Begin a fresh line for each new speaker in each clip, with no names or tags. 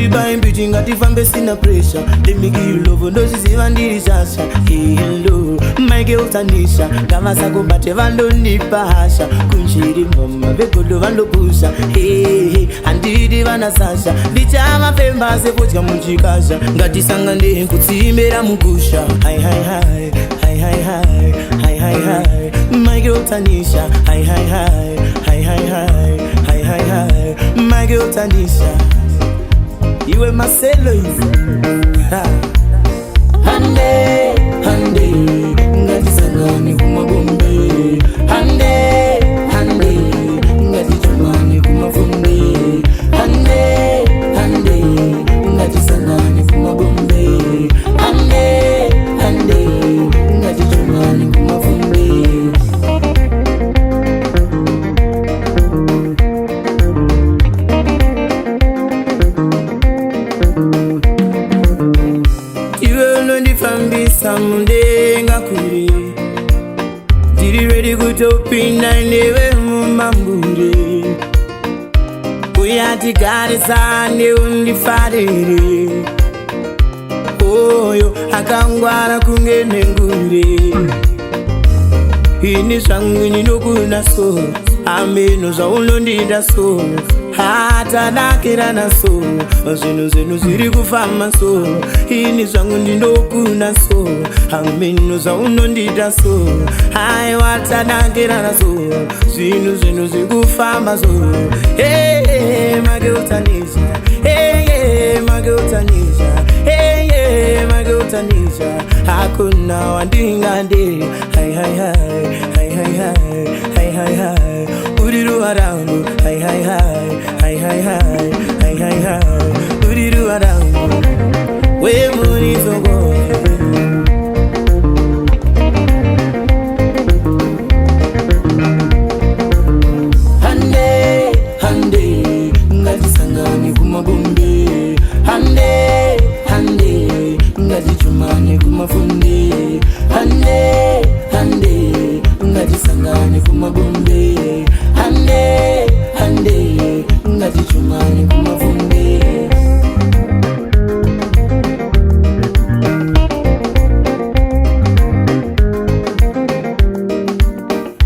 Tiba in beauty ngati fambe sina pressure. Let me give you love ndo ziziva ndiri shasha. Hello, my girl Tanisha. Kama sako bate vando nipa hasha. Kunchiri mama vegodo vando pusha. Hey, andidi vana sasha. Vichama femba se fotka munchikasha. Ngati sanga ndi kutsimbera mugusha. Hi hi hi, hi hi hi, hi hi hi. My girl Tanisha. Hi hi hi, hi hi hi, hi hi hi. My girl Tanisha. You and Marcelo. Hande, hande, ngati sangani kumagombe. Hande, hande, ngati chumani kumafunde. Hande, hande, ngati sangani kumagombe. Hande, hande, ngati chumani kumafunde. Someday ngakuri diri ready kutopinda newe mumambure kuyati kare sane undifarire oyo akangwara kungene ngure ini zvangu ndinokuna so ameno zvaunondida so hata dakira naso zvinhu zvinhu zviri kufamba so ini zvangu ndinokuna so ameno zvaunondida so aiwata dakira naso zvinhu zvinhu zviri kufamba so hey my girl Tanisha hey my girl Tanisha hey my girl Tanisha hakuna wandingande hi hi hi hi hi hi hi hi uriru around hi hi hi hi hi hi hi hi hi uriru around we muni zogo hande hande ngati sangani kumagombe hande hande ngati chumani kumafunde hande hande ngati sangani kumagombe hande hande ngati chumani kumafunde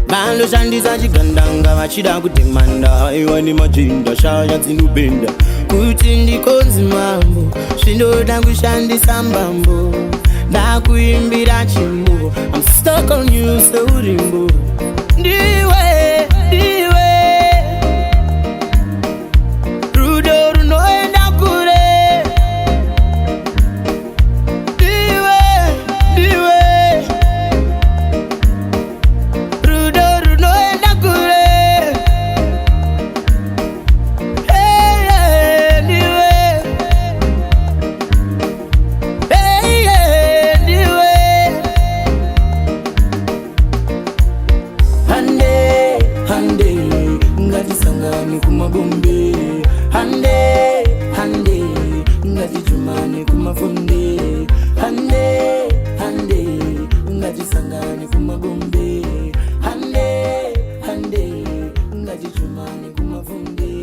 Balo shandisa chigandanga vachida kutemanda iwa ni majinda shaya dzinubenda kuti ndikonzi mambo zvinoda kushandisa mbambo ndakuimbira chimbo I'm stuck on you seurimbo ndiwe ndiwe rudo runoenda kure ndiwe ndiwe rudo runoenda kure hey ndiwe hey ndiwe hande hande ngati sangani kumagombe hande hande ngati chumani kumafunde hande hande ngati sangani kumagombe hande hande ngati chumani kumafunde